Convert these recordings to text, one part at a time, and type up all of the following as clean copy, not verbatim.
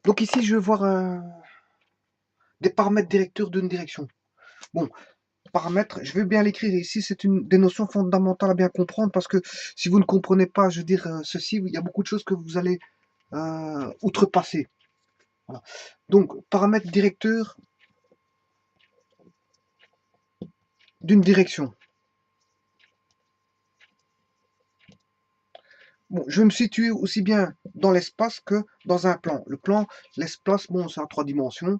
Donc ici, je vais voir des paramètres directeurs d'une direction. Bon, paramètres, je vais bien l'écrire ici, c'est des notions fondamentales à bien comprendre parce que si vous ne comprenez pas, je veux dire, ceci, il y a beaucoup de choses que vous allez outrepasser. Voilà. Donc, paramètres directeurs d'une direction. Bon, je vais me situer aussi bien dans l'espace que dans un plan. Le plan, l'espace, bon, c'est à 3 dimensions.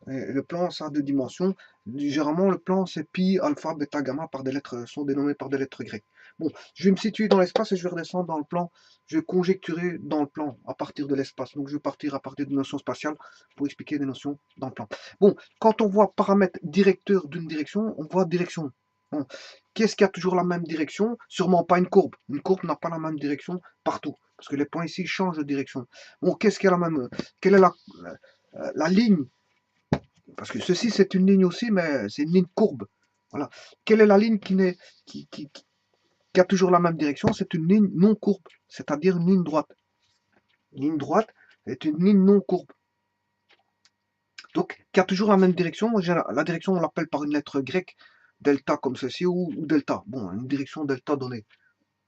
Et le plan, ça a 2 dimensions. Généralement, le plan, c'est pi, alpha, bêta, gamma, par des lettres, sont dénommés par des lettres grecques. Bon, je vais me situer dans l'espace et je vais redescendre dans le plan. Je vais conjecturer dans le plan à partir de l'espace. Donc, je vais partir à partir de notions spatiales pour expliquer des notions dans le plan. Bon, quand on voit paramètres directeurs d'une direction, on voit direction. Bon, qu'est-ce qui a toujours la même direction? Sûrement pas une courbe. Une courbe n'a pas la même direction partout. Parce que les points ici changent de direction. Bon, qu'est-ce qui a la même... Quelle est la ligne? Parce que ceci, c'est une ligne aussi, mais c'est une ligne courbe. Voilà. Quelle est la ligne qui a toujours la même direction? C'est une ligne non courbe, c'est-à-dire une ligne droite. Une ligne droite est une ligne non courbe. Donc, qui a toujours la même direction. La direction, on l'appelle par une lettre grecque, delta comme ceci, ou delta. Bon, une direction delta donnée.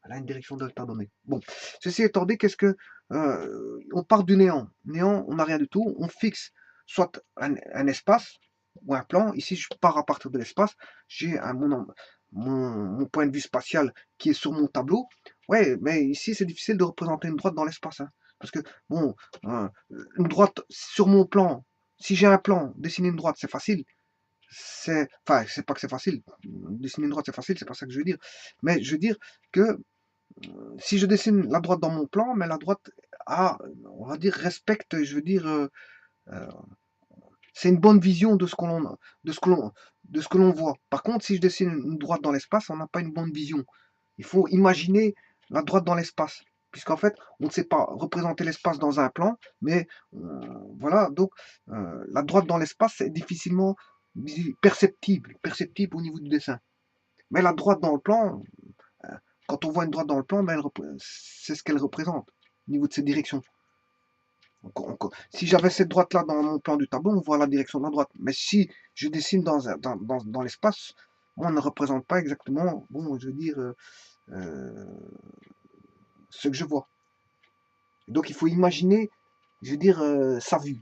Elle a une direction delta donnée. Bon, ceci étant dit, qu'est-ce que... on part du néant. Néant, on n'a rien du tout. On fixe soit un espace, ou un plan. Ici, je pars à partir de l'espace. J'ai mon point de vue spatial qui est sur mon tableau. Ouais, mais ici, c'est difficile de représenter une droite dans l'espace. Hein. Parce que, bon, une droite sur mon plan, si j'ai un plan, dessiner une droite, c'est facile. Enfin, c'est pas que c'est facile. Dessiner une droite, c'est facile, c'est pas ça que je veux dire. Mais je veux dire que si je dessine la droite dans mon plan, mais la droite a, on va dire, respecte, je veux dire, euh, c'est une bonne vision de ce que l'on, de ce que l'on, de ce que l'on voit. Par contre, si je dessine une droite dans l'espace, on n'a pas une bonne vision. Il faut imaginer la droite dans l'espace, puisqu'en fait, on ne sait pas représenter l'espace dans un plan, mais voilà, donc la droite dans l'espace est difficilement perceptible au niveau du dessin. Mais la droite dans le plan, quand on voit une droite dans le plan, ben, c'est ce qu'elle représente au niveau de ses directions. Si j'avais cette droite-là dans mon plan du tableau, on voit la direction de la droite. Mais si je dessine dans l'espace, on ne représente pas exactement, bon, je veux dire, euh, ce que je vois. Donc il faut imaginer, je veux dire, sa vue,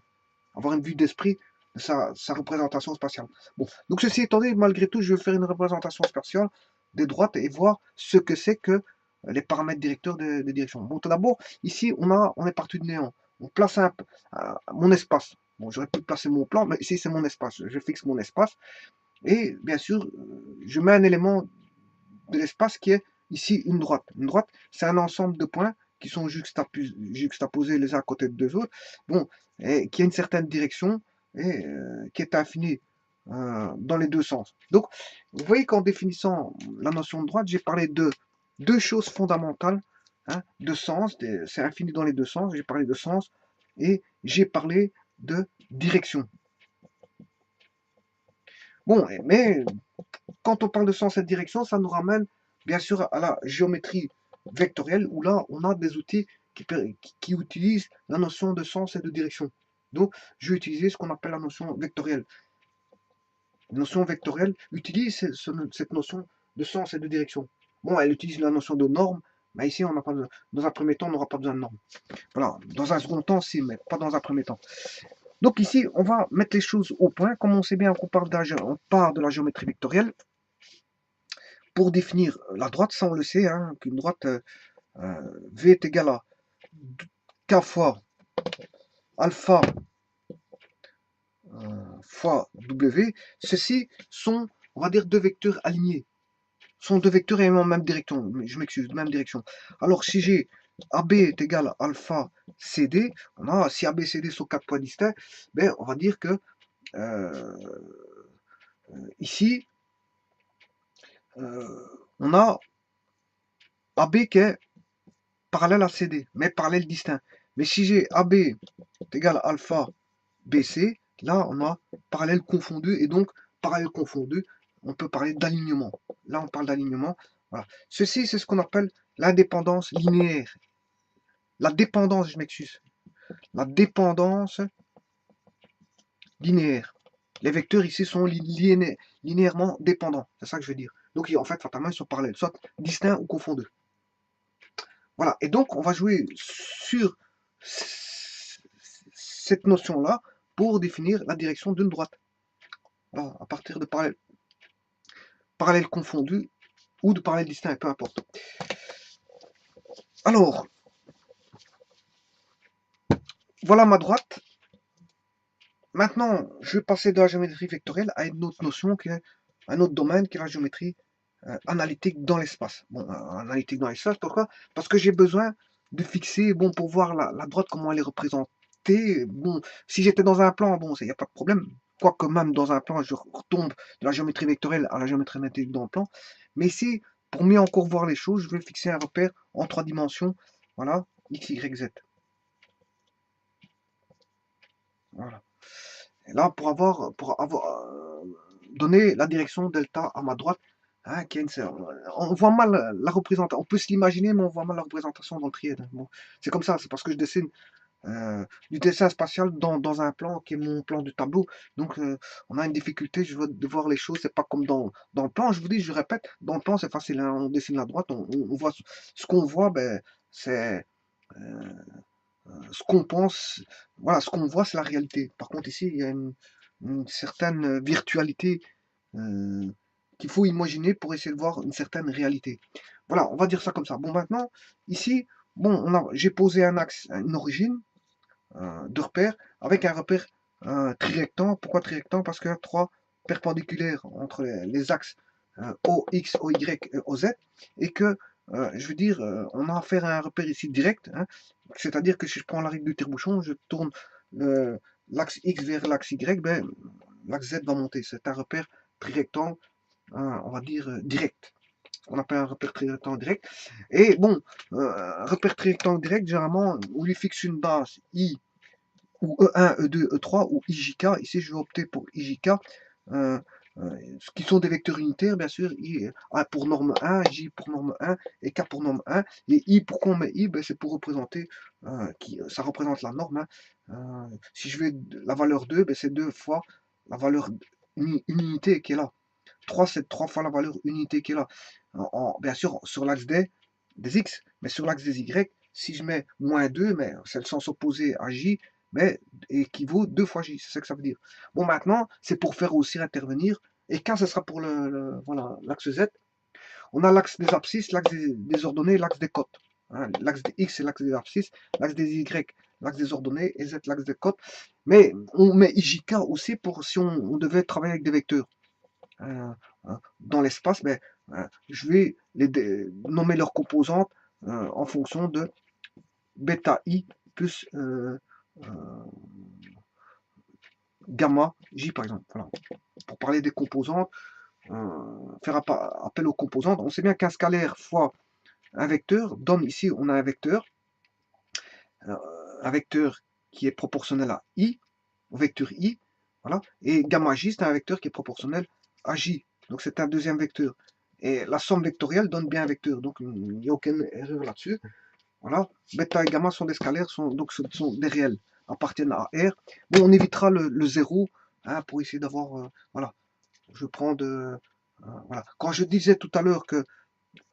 avoir une vue d'esprit de sa représentation spatiale. Bon, donc ceci étant dit, malgré tout, je vais faire une représentation spatiale des droites et voir ce que c'est que les paramètres directeurs des directions. Bon, tout d'abord, ici, on est parti de néant. On place mon espace. Bon, j'aurais pu placer mon plan, mais ici, c'est mon espace. Je fixe mon espace. Et bien sûr, je mets un élément de l'espace qui est ici une droite. Une droite, c'est un ensemble de points qui sont juxtaposés les uns à côté de deux autres, bon, et qui a une certaine direction et qui est infinie dans les deux sens. Donc, vous voyez qu'en définissant la notion de droite, j'ai parlé de deux choses fondamentales, hein, de sens, c'est infini dans les deux sens, j'ai parlé de sens et j'ai parlé de direction. Bon, mais quand on parle de sens et de direction, ça nous ramène bien sûr à la géométrie vectorielle, où là, on a des outils qui utilisent la notion de sens et de direction. Donc, je vais utiliser ce qu'on appelle la notion vectorielle. La notion vectorielle utilise cette notion de sens et de direction. Bon, elle utilise la notion de norme, mais ici, on n'a pas dans un premier temps, on n'aura pas besoin de norme. Voilà, dans un second temps, si, mais pas dans un premier temps. Donc ici, on va mettre les choses au point. Comme on sait bien qu'on on part de la géométrie vectorielle, pour définir la droite, ça on le sait, hein, qu'une droite V est égal à K fois alpha fois W. Ceux-ci sont, on va dire, deux vecteurs alignés. Sont deux vecteurs ayant la même direction. Je m'excuse, même direction. Alors si j'ai AB est égal à alpha CD, si AB et CD sont 4 points distincts, ben, on va dire que euh, ici, on a AB qui est parallèle à CD, mais parallèle distinct. Mais si j'ai AB est égal à alpha BC, là on a parallèle confondu, et donc parallèle confondu, on peut parler d'alignement. Là on parle d'alignement. Voilà. Ceci c'est ce qu'on appelle l'indépendance linéaire. La dépendance, je m'excuse. la dépendance linéaire. Les vecteurs ici sont linéairement dépendants. C'est ça que je veux dire. Donc en fait, fatalement, ils sont parallèles, soit distincts ou confondus. Voilà. Et donc, on va jouer sur cette notion-là pour définir la direction d'une droite. Voilà, à partir de parallèles confondus ou de parallèles distincts, peu importe. Alors, voilà ma droite. Maintenant, je vais passer de la géométrie vectorielle à une autre notion, qui est un autre domaine, qui est la géométrie analytique dans l'espace. Bon, analytique dans l'espace, pourquoi? Parce que j'ai besoin de fixer, bon, pour voir la droite, comment elle est représentée. Bon, si j'étais dans un plan, bon, il n'y a pas de problème. Quoique même dans un plan, je retombe de la géométrie vectorielle à la géométrie analytique dans le plan. Mais ici, pour mieux encore voir les choses, je vais fixer un repère en 3 dimensions. Voilà, x, y, z. Voilà. Et là, pour avoir donné la direction delta à ma droite, hein, on voit mal la représentation. On peut se l'imaginer, mais on voit mal la représentation dans le trièdre. Bon, c'est comme ça, c'est parce que je dessine du dessin spatial dans un plan qui est mon plan du tableau. Donc, on a une difficulté de voir les choses. C'est pas comme dans le plan. Je vous dis, je répète, dans le plan, c'est facile. Hein, on dessine la droite, on voit ce qu'on voit, ben, c'est ce qu'on pense, voilà, ce qu'on voit, c'est la réalité. Par contre, ici, il y a une certaine virtualité qu'il faut imaginer pour essayer de voir une certaine réalité. Voilà, on va dire ça comme ça. Bon, maintenant, ici, bon, j'ai posé un axe, une origine de repère avec un repère trirectangle. Pourquoi trirectangle? Parce qu'il y a 3 perpendiculaires entre les axes OX, OY et OZ, et que je veux dire, on a affaire à un repère ici direct, hein, c'est-à-dire que si je prends la règle du tire-bouchon, je tourne l'axe X vers l'axe Y, ben, l'axe Z va monter. C'est un repère trirectangle, on va dire direct. On appelle un repère trirectangle direct. Et bon, repère trirectangle direct, généralement, on lui fixe une base I, ou E1, E2, E3, ou IJK. Ici, je vais opter pour IJK. Ce qui sont des vecteurs unitaires, bien sûr, A pour norme 1, J pour norme 1 et K pour norme 1. Et I, pourquoi on met I? Ben, c'est pour représenter, ça représente la norme. Hein. Si je vais la valeur 2, ben, c'est 2 fois la valeur une unité qui est là. 3, c'est 3 fois la valeur unité qui est là. Bien sûr, sur l'axe des X, mais sur l'axe des Y, si je mets moins 2, mais c'est le sens opposé à J, mais équivaut 2 fois J, c'est ça que ça veut dire. Bon, maintenant, c'est pour faire aussi intervenir, et quand ce sera pour voilà, l'axe Z, on a l'axe des abscisses, l'axe des ordonnées, l'axe des cotes. Hein. L'axe des X, c'est l'axe des abscisses, l'axe des Y, l'axe des ordonnées, et Z, l'axe des cotes. Mais on met IJK aussi pour si on devait travailler avec des vecteurs. Dans l'espace, ben, je vais nommer leurs composantes en fonction de bêta i plus gamma j, par exemple. Voilà. Pour parler des composantes, faire appel aux composantes, on sait bien qu'un scalaire fois un vecteur donne, ici on a un vecteur qui est proportionnel à i, au vecteur i, voilà, et gamma j c'est un vecteur qui est proportionnel à j. Donc c'est un deuxième vecteur. Et la somme vectorielle donne bien un vecteur. Donc il n'y a aucune erreur là-dessus. Voilà. Bêta et gamma sont des scalaires, donc ce sont des réels, appartiennent à R. Bon, on évitera le 0 hein, pour essayer d'avoir. Voilà. Je prends de. Voilà. Quand je disais tout à l'heure que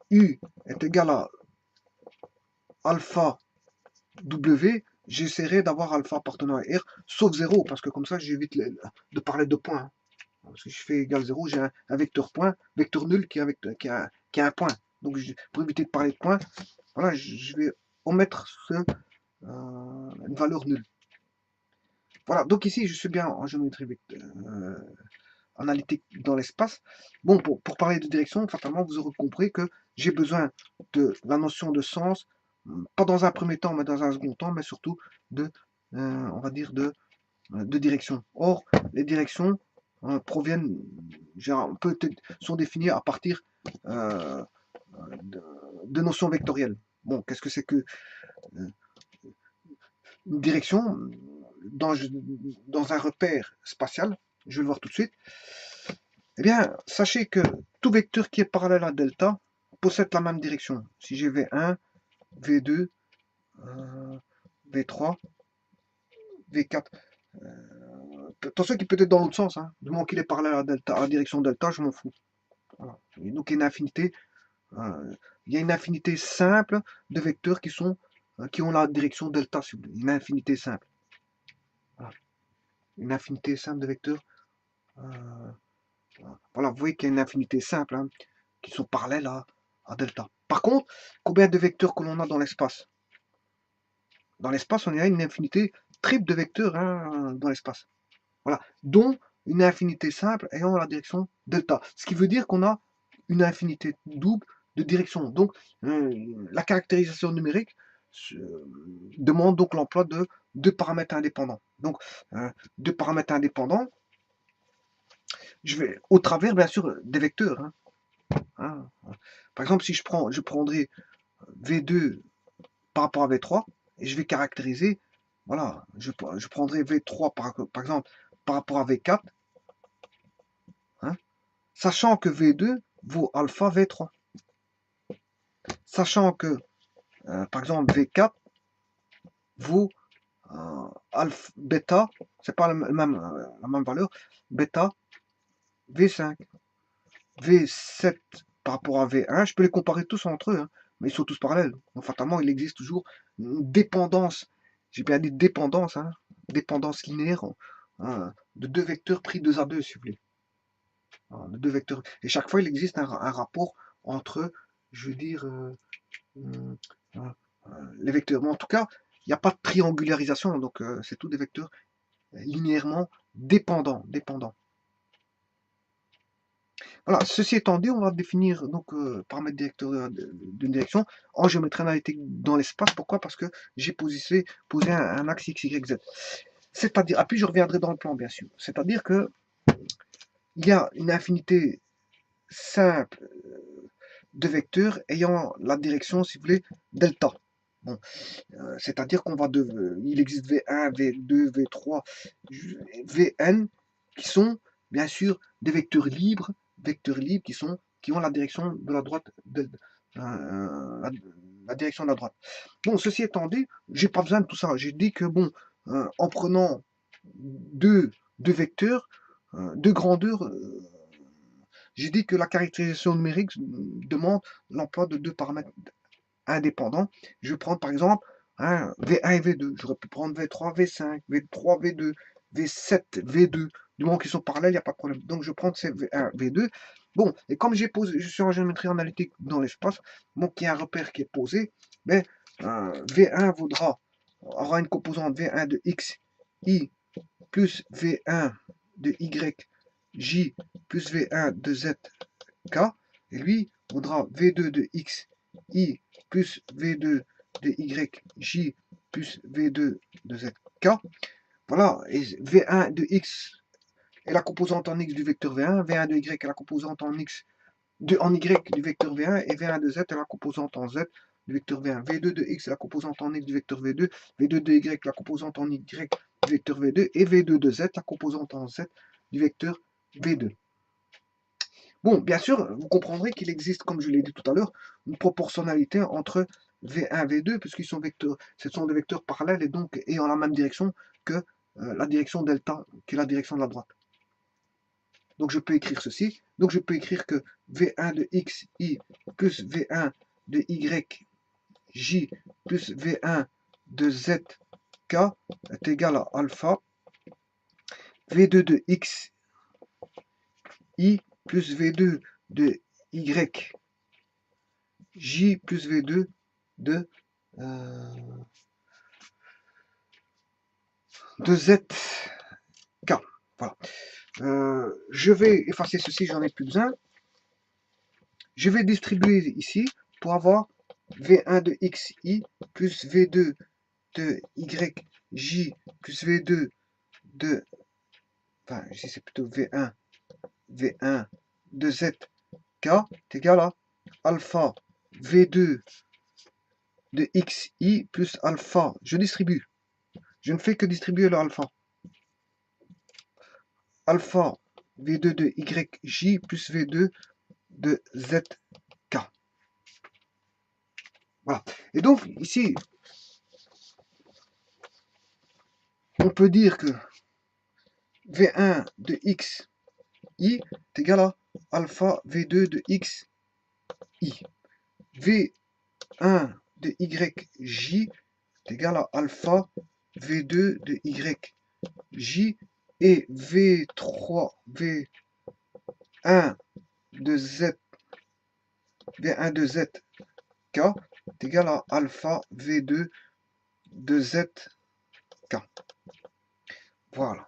U est égal à alpha W, j'essaierai d'avoir alpha appartenant à R, sauf 0, parce que comme ça j'évite de parler de points. Hein. Parce que je fais égal 0, j'ai un vecteur point, vecteur nul qui a un point. Donc pour éviter de parler de points, voilà, je vais omettre une valeur nulle. Voilà, donc ici je suis bien en géométrie analytique dans l'espace. Bon, pour parler de direction, fatalement vous aurez compris que j'ai besoin de la notion de sens, pas dans un premier temps, mais dans un second temps, mais surtout on va dire de direction. Or, les directions proviennent, sont définies à partir de notions vectorielles. Bon, qu'est-ce que c'est que une direction dans un repère spatial? Je vais le voir tout de suite. Eh bien, sachez que tout vecteur qui est parallèle à delta possède la même direction. Si j'ai V1, V2, V3, V4. Attention qu'il peut être dans l'autre sens, hein. Du moment qu'il est parallèle à delta, à la direction delta, je m'en fous. Voilà. Et donc il y a une infinité, il y a une infinité simple de vecteurs qui ont la direction delta, si vous voulez. Une infinité simple. Voilà. Une infinité simple de vecteurs. Voilà, vous voyez qu'il y a une infinité simple, hein, qui sont parallèles à delta. Par contre, combien de vecteurs que l'on a dans l'espace? Dans l'espace, on a une infinité triple de vecteurs, hein, dans l'espace. Voilà, dont une infinité simple ayant la direction delta. Ce qui veut dire qu'on a une infinité double de direction. Donc, la caractérisation numérique demande donc l'emploi de deux paramètres indépendants. Donc, deux paramètres indépendants, je vais au travers, bien sûr, des vecteurs. Hein. Par exemple, si je prendrai V2 par rapport à V3, et je vais caractériser, voilà, je prendrai V3 par exemple par rapport à V4, hein, sachant que V2 vaut alpha V3. Sachant que, par exemple, V4 vaut alpha, bêta, c'est pas la même valeur, bêta V5. V7 par rapport à V1, je peux les comparer tous entre eux, hein, mais ils sont tous parallèles. Donc fatalement, il existe toujours une dépendance, j'ai bien dit dépendance, hein, dépendance linéaire, hein, de deux vecteurs pris 2 à 2, si vous voulez. De deux vecteurs. Et chaque fois, il existe un rapport entre, je veux dire, euh, les vecteurs. Mais en tout cas, il n'y a pas de triangularisation, donc c'est tout des vecteurs linéairement dépendants. Voilà, ceci étant dit, on va définir donc paramètre directeur d'une direction en géométrie analytique dans l'espace. Pourquoi? Parce que j'ai posé un axe x, y, z. C'est-à-dire, puis je reviendrai dans le plan, bien sûr. C'est-à-dire que il y a une infinité simple de vecteurs ayant la direction, si vous voulez, delta. Bon, c'est-à-dire qu'on va il existe V1, V2, V3, Vn qui sont bien sûr des vecteurs libres qui ont la direction de la droite la direction de la droite. Bon, ceci étant dit, j'ai pas besoin de tout ça. J'ai dit que bon, en prenant deux vecteurs, deux grandeurs, j'ai dit que la caractérisation numérique demande l'emploi de deux paramètres indépendants. Je vais prendre par exemple V1 et V2. J'aurais pu prendre V3, V5, V3, V2, V7, V2. Du moment qu'ils sont parallèles, il n'y a pas de problème. Donc je prends ces V1, V2. Bon, et comme je suis en géométrie analytique dans l'espace, donc il y a un repère qui est posé, mais V1 aura une composante V1 de X, Y, plus V1 de Y, J, plus V1 de Z, K, et lui vaudra V2 de X, Y, plus V2 de Y, J, plus V2 de Z, K. Voilà, et V1 de X est la composante en X du vecteur V1, V1 de Y est la composante en X en Y du vecteur V1, et V1 de Z est la composante en Z du vecteur V1. V2 de X est la composante en X du vecteur V2, V2 de Y la composante en Y du vecteur V2, et V2 de Z la composante en Z du vecteur V2. Bon, bien sûr, vous comprendrez qu'il existe, comme je l'ai dit tout à l'heure, une proportionnalité entre V1 et V2, puisqu'ils sont vecteurs, ce sont des vecteurs parallèles et donc ayant la même direction que la direction delta, qui est la direction de la droite. Donc je peux écrire ceci. Donc je peux écrire que V1 de X, Y plus V1 de Y, J plus V1 de Z, K est égal à alpha V2 de X, Y plus V2 de Y, J plus V2 de Z, K. Voilà. Je vais effacer ceci, j'en ai plus besoin. Je vais distribuer ici pour avoir V1 de XI plus V2 de YJ plus V2 de, enfin ici c'est plutôt V1 de ZK est égal à alpha V2 de XI plus alpha. Je distribue. Je ne fais que distribuer le alpha. Alpha V2 de YJ plus V2 de ZK. Voilà. Et donc, ici, on peut dire que V1 de x i est égal à alpha V2 de x i. V1 de yj est égal à alpha V2 de yj et V3, V1 de z, V1 de zk est égal à alpha V2 de zk. Voilà.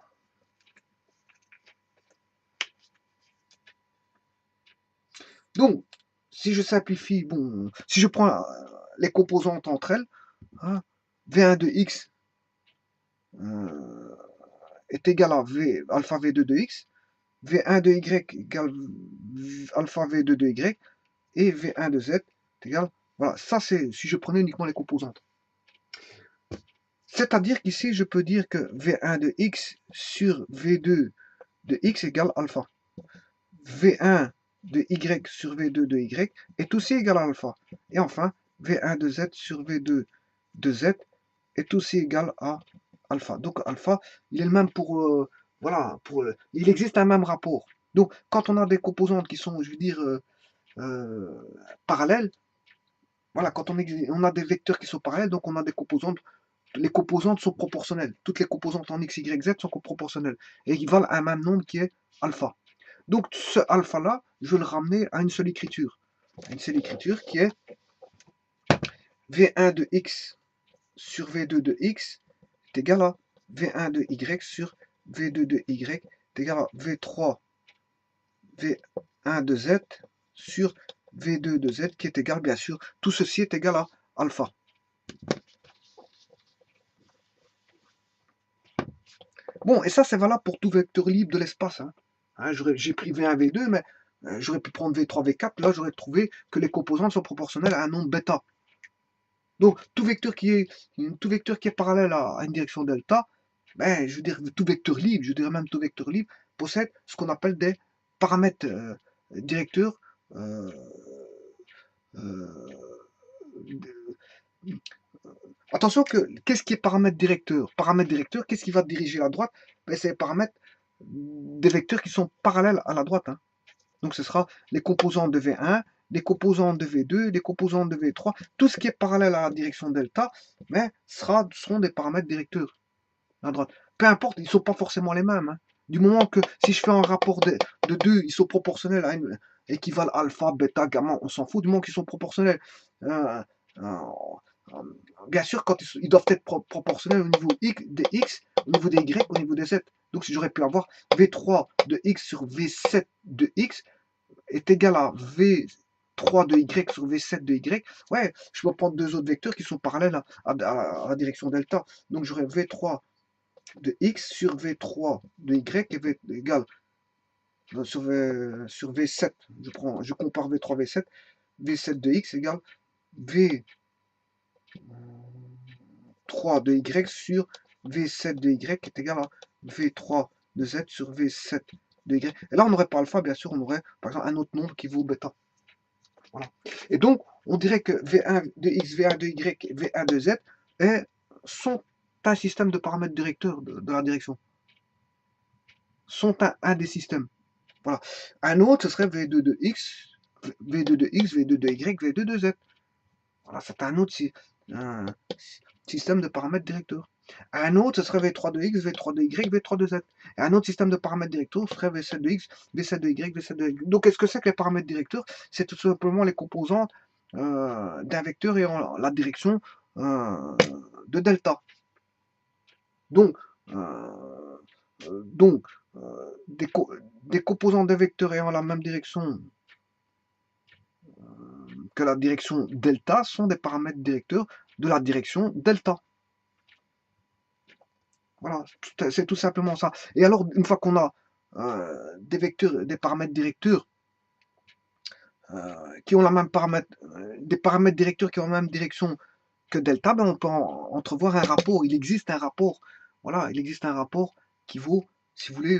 Donc, si je simplifie, bon, si je prends les composantes entre elles, hein, V1 de x est égal à alpha V2 de x, V1 de y égale alpha V2 de y, et V1 de z est égal, voilà, ça c'est si je prenais uniquement les composantes. C'est-à-dire qu'ici, je peux dire que V1 de x sur V2 de x égale alpha. V1 de y sur V2 de y est aussi égal à alpha. Et enfin, V1 de z sur V2 de z est aussi égal à alpha. Donc alpha, il est le même pour... voilà, il existe un même rapport. Donc quand on a des composantes qui sont, je veux dire, parallèles, voilà, quand on a des vecteurs qui sont parallèles, donc on a des composantes, les composantes sont proportionnelles. Toutes les composantes en x, y, z sont proportionnelles. Et ils valent un même nombre qui est alpha. Donc ce alpha-là, je vais le ramener à une seule écriture. Une seule écriture qui est V1 de x sur V2 de x est égal à V1 de y sur V2 de y est égal à V3 V1 de z sur V2 de z qui est égal, bien sûr, tout ceci est égal à alpha. Bon, et ça c'est valable pour tout vecteur libre de l'espace. Hein, j'ai pris V1, V2, mais j'aurais pu prendre V3, V4. Là, j'aurais trouvé que les composantes sont proportionnelles à un nombre bêta. Donc, tout vecteur qui est parallèle à une direction delta, ben, je veux dire, tout vecteur libre, je dirais même tout vecteur libre, possède ce qu'on appelle des paramètres directeurs. Euh, euh, Attention que, qu'est-ce qui est paramètre directeur? Paramètre directeur, qu'est-ce qui va diriger la droite? Ben, c'est les paramètres des vecteurs qui sont parallèles à la droite. Hein. Donc ce sera les composantes de V1, les composantes de V2, les composantes de V3, tout ce qui est parallèle à la direction delta, mais seront des paramètres directeurs à droite. Peu importe, ils ne sont pas forcément les mêmes. Hein. Du moment que si je fais un rapport de 2, ils sont proportionnels à une équivalent alpha, bêta, gamma, on s'en fout, du moment qu'ils sont proportionnels. Euh, euh, bien sûr, quand ils doivent être proportionnels au niveau des x, au niveau des y, au niveau des z. Donc si j'aurais pu avoir V3 de x sur V7 de x est égal à V3 de y sur V7 de y, ouais, je peux prendre deux autres vecteurs qui sont parallèles à la direction delta. Donc j'aurais V3 de x sur V3 de y est égal sur, V7. Je compare V3, V7. V7 de x égale V3 de y sur V7 de y est égal à V3 de z sur V7 de y. Et là, on n'aurait pas alpha, bien sûr, on aurait par exemple un autre nombre qui vaut bêta. Voilà. Et donc, on dirait que V1 de x, V1 de y, V1 de z sont un système de paramètres directeurs de la direction. Sont un des systèmes. Voilà. Un autre, ce serait V2 de x, V2 de x, V2 de y, V2 de z. Voilà, c'est un autre système de paramètres directeurs. Un autre, ce serait V3 de x, V3 de y, V3 de z. Et un autre système de paramètres directeurs serait V7 de x, V7 de y, V7 de y. Donc, qu'est-ce que c'est que les paramètres directeurs? C'est tout simplement les composantes d'un vecteur ayant la direction de delta. Donc, des composants de vecteurs ayant la même direction que la direction delta sont des paramètres directeurs de la direction delta. Voilà, c'est tout simplement ça. Et alors, une fois qu'on a des vecteurs, des paramètres directeurs qui ont la même paramètre, des paramètres directeurs qui ont la même direction que delta, ben on peut entrevoir un rapport. Il existe un rapport. Voilà, il existe un rapport qui vaut, si vous voulez,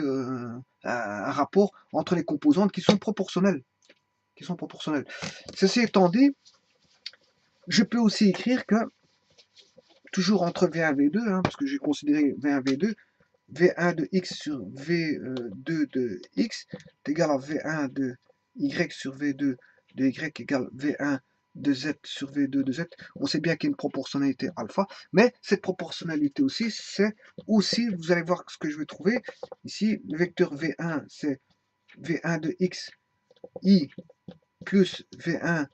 un rapport entre les composantes qui sont proportionnelles. Ceci étant dit, je peux aussi écrire que toujours entre V1 et V2, hein, parce que j'ai considéré V1, V2, V1 de X sur V2 de X est égal à V1 de Y sur V2 de Y égale V1 de Z sur V2 de Z. On sait bien qu'il y a une proportionnalité alpha, mais cette proportionnalité aussi, c'est aussi, vous allez voir ce que je vais trouver. Ici, le vecteur V1, c'est V1 de X, I, plus V1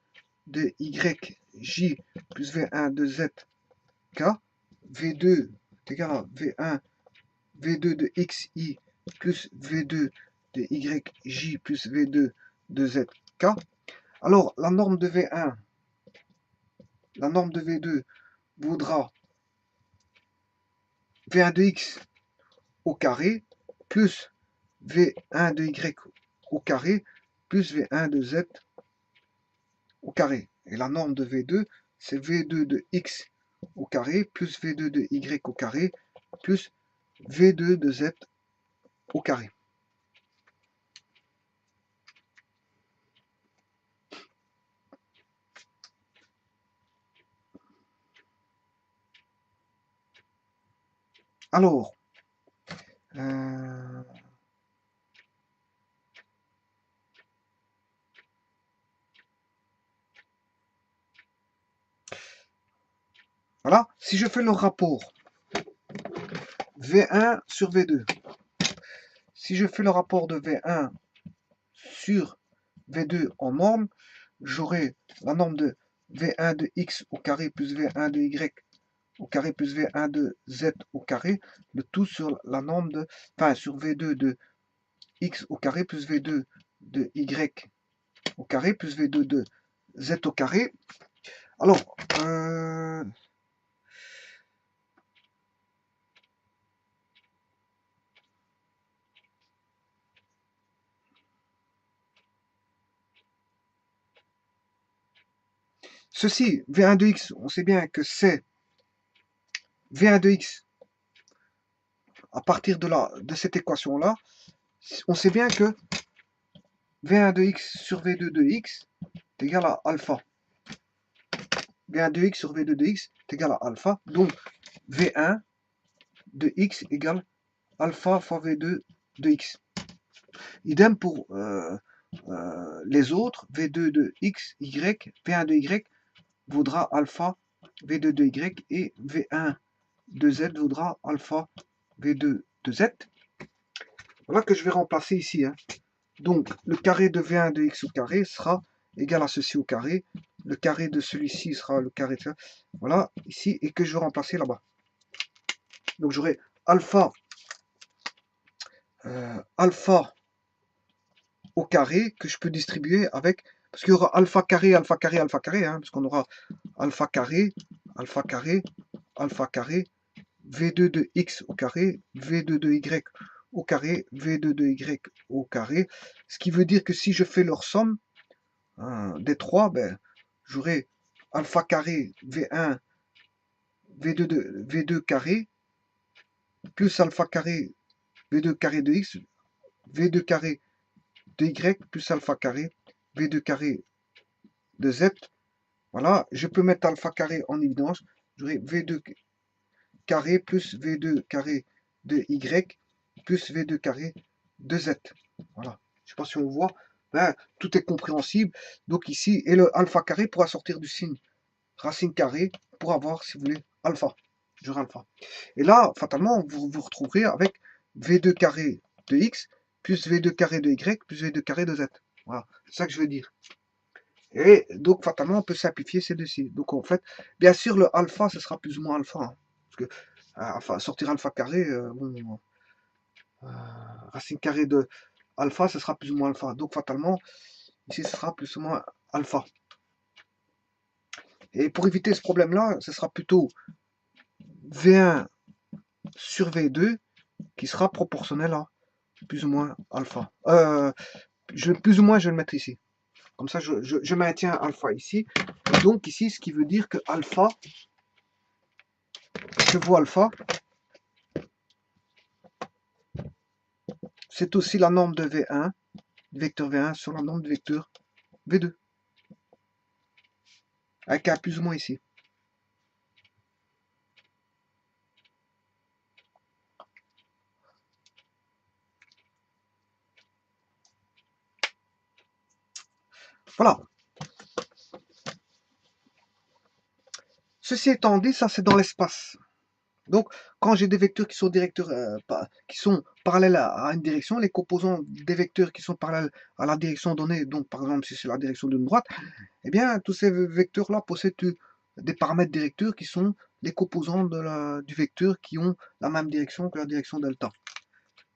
de Y, J, plus V1 de Z, K. V2 est égal à V2 de XI plus V2 de YJ plus V2 de ZK. Alors, la norme de V1, la norme de V2 vaudra V1 de X au carré plus V1 de Y au carré plus V1 de Z au carré. Et la norme de V2, c'est V2 de X au carré plus V2 de Y au carré plus V2 de Z au carré. Alors, voilà, si je fais le rapport V1 sur V2, si je fais le rapport de V1 sur V2 en norme, j'aurai la norme de V1 de X au carré plus V1 de Y au carré plus V1 de Z au carré, le tout sur la norme de, enfin sur V2 de X au carré plus V2 de Y au carré plus V2 de Z au carré. Alors, ceci, V1 de X, on sait bien que c'est V1 de X à partir de cette équation-là, on sait bien que V1 de X sur V2 de X est égal à alpha. V1 de X sur V2 de X est égal à alpha. Donc, V1 de X égale alpha fois V2 de X. Idem pour les autres, V2 de X, Y, V1 de Y vaudra alpha V2 de Y et V1 de Z vaudra alpha V2 de Z. Voilà que je vais remplacer ici. Hein. Donc, le carré de V1 de X au carré sera égal à ceci au carré. Le carré de celui-ci sera le carré de ça. Voilà, ici, et que je vais remplacer là-bas. Donc, j'aurai alpha, alpha au carré que je peux distribuer avec, parce qu'il y aura alpha carré, alpha carré, alpha carré, hein, parce qu'on aura alpha carré, alpha carré, alpha carré, V2 de X au carré, V2 de Y au carré, V2 de Y au carré, ce qui veut dire que si je fais leur somme, des trois, ben, j'aurai alpha carré V1, V2 carré, plus alpha carré V2 carré de X, V2 carré de Y, plus alpha carré V2 carré de Z. Voilà, je peux mettre alpha carré en évidence. J'aurai V2 carré plus V2 carré de Y plus V2 carré de Z. Voilà, je ne sais pas si on voit. Ben, tout est compréhensible. Donc ici, et le alpha carré pourra sortir du signe racine carrée pour avoir, si vous voulez, alpha. J'aurai alpha. Et là, fatalement, vous vous retrouverez avec V2 carré de X plus V2 carré de Y plus V2 carré de Z. Voilà, c'est ça que je veux dire. Et donc, fatalement, on peut simplifier ces deux-ci. Donc, en fait, bien sûr, le alpha, ce sera plus ou moins alpha. Hein, parce que sortir alpha carré, racine carrée de alpha, ce sera plus ou moins alpha. Donc, fatalement, ici, ce sera plus ou moins alpha. Et pour éviter ce problème-là, ce sera plutôt V1 sur V2 qui sera proportionnel à plus ou moins alpha. Plus ou moins, je vais le mettre ici. Comme ça, je maintiens alpha ici. Et donc ici, ce qui veut dire que alpha, je vois alpha, c'est aussi la norme de V1, vecteur V1 sur la norme de vecteur V2. Avec un plus ou moins ici. Voilà. Ceci étant dit, ça c'est dans l'espace. Donc, quand j'ai des vecteurs qui sont qui sont parallèles à une direction, les composants des vecteurs qui sont parallèles à la direction donnée, donc par exemple si c'est la direction d'une droite, eh bien tous ces vecteurs-là possèdent des paramètres directeurs qui sont les composants du vecteur qui ont la même direction que la direction delta.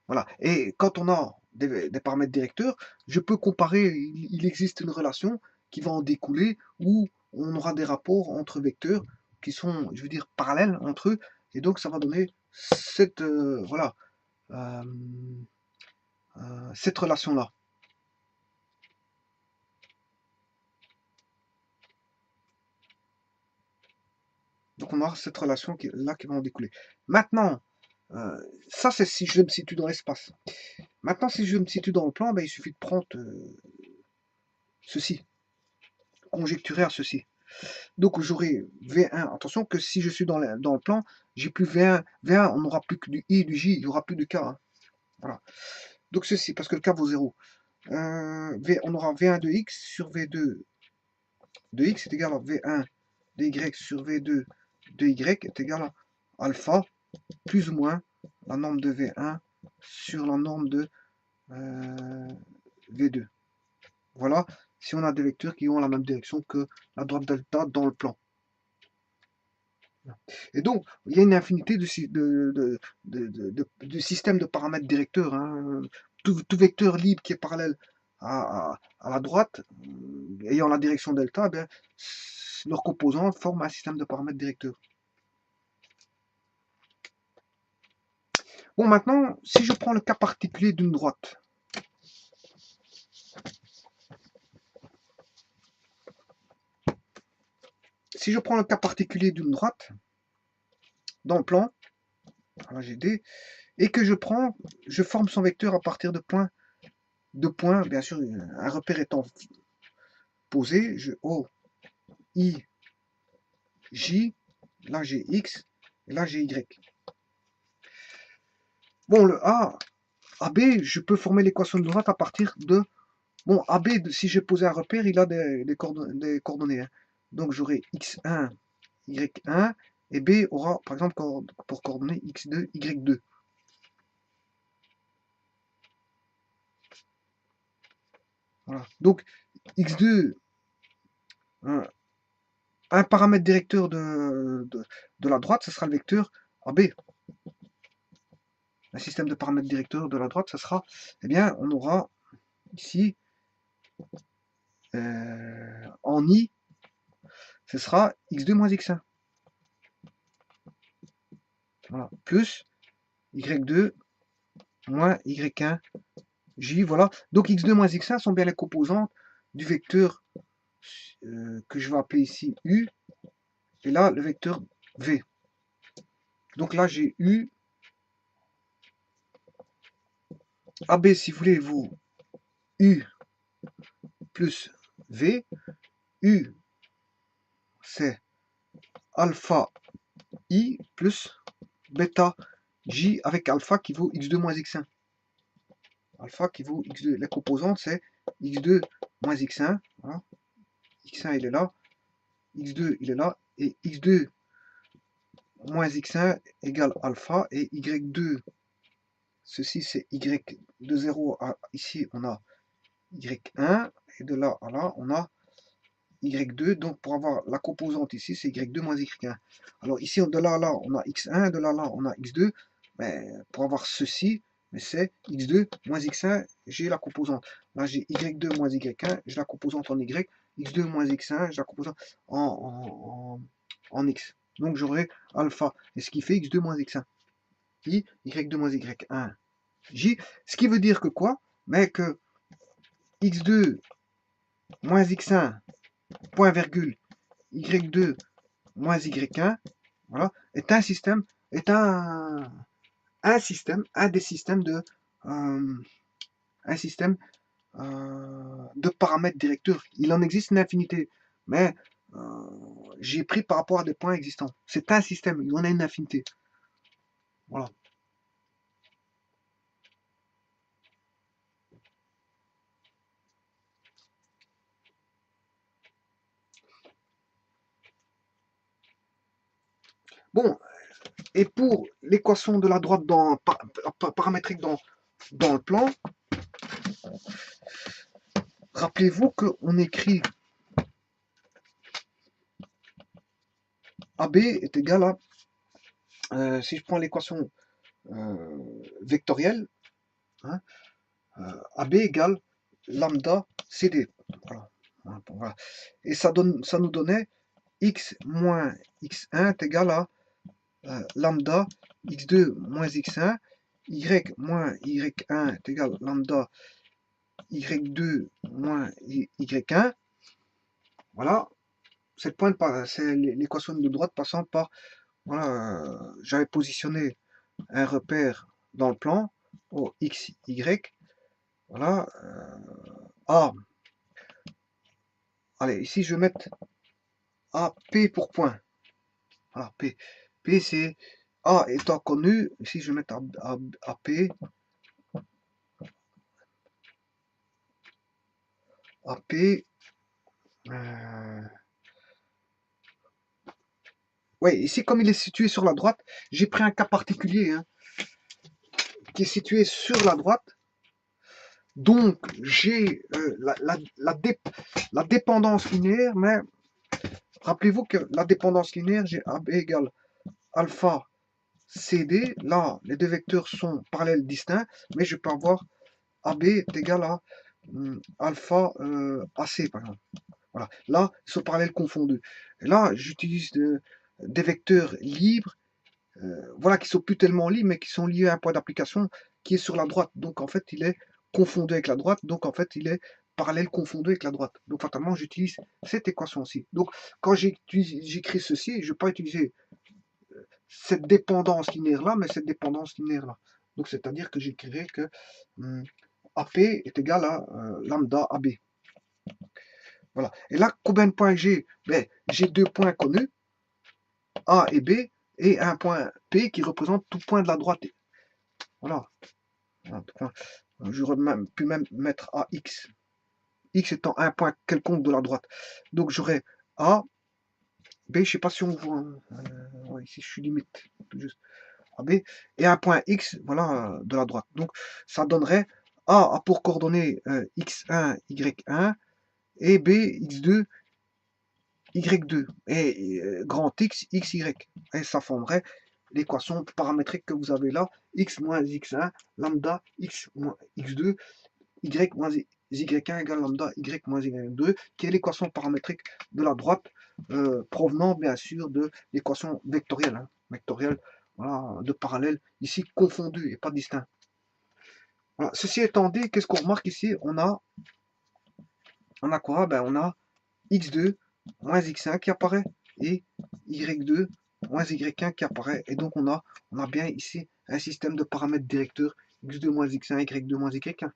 Voilà. Et quand on a des paramètres directeurs, je peux comparer, il existe une relation qui va en découler où on aura des rapports entre vecteurs qui sont, je veux dire, parallèles entre eux, et donc ça va donner cette, voilà, euh, cette relation-là. Donc on aura cette relation là qui va en découler. Maintenant, ça c'est si je me situe dans l'espace. Maintenant, si je me situe dans le plan, ben, il suffit de prendre ceci, conjecturer à ceci. Donc j'aurai V1, attention que si je suis dans le plan, j'ai plus V1, V1, on n'aura plus que du I, du J, il n'y aura plus de K. Hein. Voilà. Donc ceci, parce que le K vaut 0. On aura V1 de X sur V2 de X est égal à V1 de Y sur V2 de Y est égal à alpha plus ou moins la norme de V1 sur la norme de V2. Voilà, si on a des vecteurs qui ont la même direction que la droite delta dans le plan. Et donc, il y a une infinité de systèmes de paramètres directeurs. Hein. Tout vecteur libre qui est parallèle à la droite, ayant la direction delta, ben, leurs composantes forment un système de paramètres directeurs. Bon, maintenant, si je prends le cas particulier d'une droite, si je prends le cas particulier d'une droite, dans le plan, j'ai D, et que je forme son vecteur à partir de points, bien sûr, un repère étant posé, O, I, J, là j'ai X, et là j'ai Y. Bon, le AB, je peux former l'équation de droite à partir de... Bon, AB, si j'ai posé un repère, il a des coordonnées. Hein. Donc j'aurai X1, Y1, et B aura, par exemple, pour coordonnées X2, Y2. Voilà. Donc, X2, un paramètre directeur de la droite, ce sera le vecteur AB. Un système de paramètres directeurs de la droite, ce sera, eh bien, on aura ici, en I, ce sera X2 moins X1. Voilà. Plus Y2 moins Y1 J, voilà. Donc X2 moins X1 sont bien les composantes du vecteur que je vais appeler ici U, et là le vecteur V. Donc là j'ai U, AB si vous voulez, vous U plus V, U c'est alpha I plus bêta J avec alpha qui vaut X2 moins X1. Alpha qui vaut X2, les composantes c'est X2 moins X1, voilà. X1 il est là, X2 il est là, et X2 moins X1 égale alpha, et Y2, ceci c'est Y de 0 à ici on a Y1, et de là à là on a Y2, donc pour avoir la composante ici c'est Y2 moins Y1. Alors ici de là à là on a X1, de là à là on a X2, mais pour avoir ceci, c'est X2 moins X1, j'ai la composante. Là j'ai Y2 moins Y1, j'ai la composante en Y, X2 moins X1, j'ai la composante en X. Donc j'aurai alpha, et ce qui fait X2 moins X1. Y2 moins Y1, J, ce qui veut dire que quoi? Mais que X2 moins X1, point virgule, Y2 moins Y1, voilà, est un système, un des systèmes un système de paramètres directeurs. Il en existe une infinité, mais j'ai pris par rapport à des points existants. C'est un système, il y en a une infinité. Voilà. Bon, et pour l'équation de la droite paramétrique dans le plan, rappelez-vous qu'on écrit AB est égal à, si je prends l'équation vectorielle, hein, AB égale lambda CD. Voilà. Voilà. Et ça nous donnait x moins x1 est égal à lambda x2 moins x1, y moins y1 est égal à lambda y2 moins y1. Voilà, c'est l'équation de droite passant par, voilà, j'avais positionné un repère dans le plan au x, y, voilà, A. Allez, ici je vais mettre A, P pour point. Voilà, P. P c'est A étant connu, ici je vais mettre A, P. AP. Ouais, ici, comme il est situé sur la droite, j'ai pris un cas particulier, hein, qui est situé sur la droite. Donc, j'ai la dépendance linéaire, mais rappelez-vous que la dépendance linéaire, j'ai AB égale alpha CD. Là, les deux vecteurs sont parallèles distincts, mais je peux avoir AB est égal à alpha AC, par exemple. Voilà. Là, ils sont parallèles confondus. Et là, j'utilise des vecteurs libres, voilà, qui sont plus tellement libres, mais qui sont liés à un point d'application qui est sur la droite. Donc, en fait, il est confondu avec la droite. Donc, en fait, il est parallèle confondu avec la droite. Donc, fatalement, j'utilise cette équation-ci. Donc, quand j'écris ceci, je ne vais pas utiliser cette dépendance linéaire-là, mais cette dépendance linéaire-là. Donc, c'est-à-dire que j'écrirai que AP est égal à lambda AB. Voilà. Et là, combien de points j'ai? Ben, j'ai deux points connus, A et B, et un point P qui représente tout point de la droite. Voilà. J'aurais pu même mettre AX. X étant un point quelconque de la droite. Donc j'aurais A, B, je ne sais pas si on voit. Ouais, ici je suis limite. Tout juste. AB, et un point X, voilà, de la droite. Donc ça donnerait A pour coordonnées X1, Y1, et B, X2, Y2, et grand X, XY. Et ça formerait l'équation paramétrique que vous avez là, X moins X1, lambda X moins X2, Y moins Y1 égale lambda Y moins Y2, qui est l'équation paramétrique de la droite, provenant bien sûr de l'équation vectorielle, hein, vectorielle, voilà, de parallèle, ici confondu et pas distinct. Voilà. Ceci étant dit, qu'est-ce qu'on remarque ici? On a quoi? Ben, on a X2 moins X1 qui apparaît et Y2 moins Y1 qui apparaît. Et donc on a bien ici un système de paramètres directeurs X2 moins X1, Y2 moins Y1.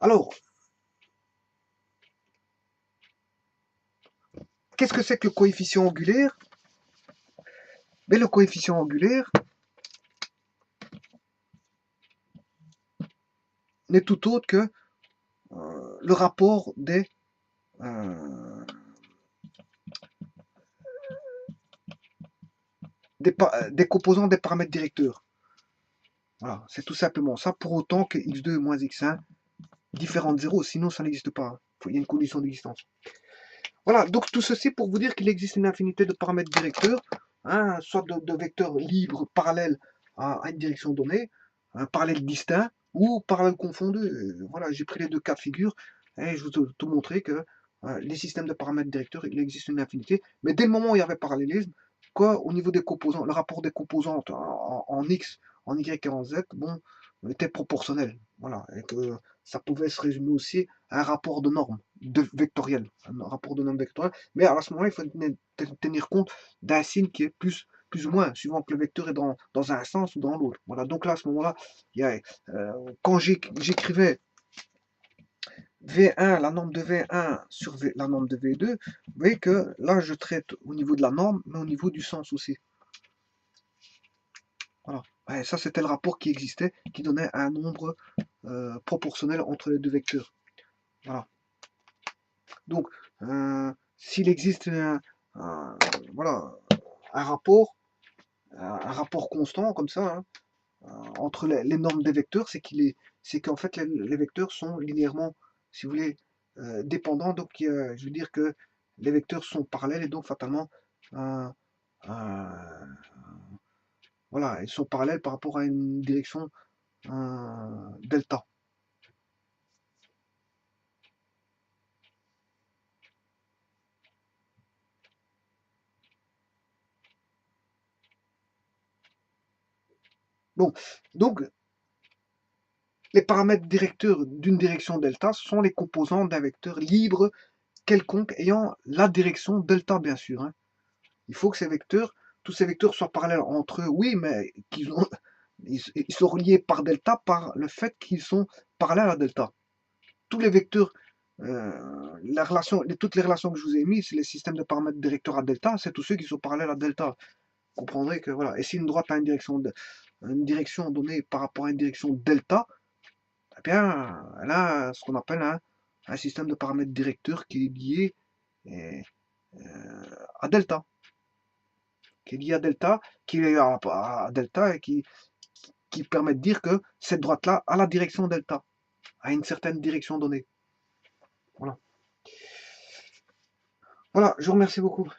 Alors, qu'est-ce que c'est que le coefficient angulaire? Mais le coefficient angulaire n'est tout autre que le rapport des composants des paramètres directeurs. Voilà, c'est tout simplement ça, pour autant que x2 moins x1 différent de 0, sinon ça n'existe pas. Il y a une condition d'existence. Voilà, donc tout ceci pour vous dire qu'il existe une infinité de paramètres directeurs, hein, soit de vecteurs libres parallèles à une direction donnée, un parallèle distinct ou parallèle confondu. Voilà, j'ai pris les deux cas de figure et je vous ai tout montré que les systèmes de paramètres directeurs, il existe une infinité, mais dès le moment où il y avait parallélisme, quoi, au niveau des composants, le rapport des composantes en X, en Y et en Z, bon, était proportionnel. Voilà, et que ça pouvait se résumer aussi à un rapport de normes vectoriel, un rapport de normes vectoriel, mais à ce moment-là, il faut tenir compte d'un signe qui est plus ou moins, suivant que le vecteur est dans un sens ou dans l'autre. Voilà, donc là, à ce moment-là, quand j'écrivais V1, la norme de V1 sur la norme de V2, vous voyez que là, je traite au niveau de la norme, mais au niveau du sens aussi. Voilà. Et ça, c'était le rapport qui existait, qui donnait un nombre proportionnel entre les deux vecteurs. Voilà. Donc, s'il existe voilà, un rapport, constant comme ça, hein, entre les normes des vecteurs, c'est qu'en fait les vecteurs sont linéairement, si vous voulez, dépendants. Donc, je veux dire que les vecteurs sont parallèles et donc fatalement, euh, euh, voilà, ils sont parallèles par rapport à une direction delta. Bon, donc les paramètres directeurs d'une direction delta sont les composants d'un vecteur libre quelconque ayant la direction delta, bien sûr, hein. Il faut que tous ces vecteurs soient parallèles entre eux, oui, mais ils sont reliés par delta par le fait qu'ils sont parallèles à delta. Tous les vecteurs, toutes les relations que je vous ai mises, les systèmes de paramètres directeurs à delta, c'est tous ceux qui sont parallèles à delta. Vous comprendrez que voilà. Et si une droite a une direction donnée par rapport à une direction delta, eh bien, elle a ce qu'on appelle un système de paramètres directeurs qui est lié à delta. Qui est lié à delta, qui est à delta et qui permet de dire que cette droite-là a la direction delta, a une certaine direction donnée. Voilà. Voilà, je vous remercie beaucoup.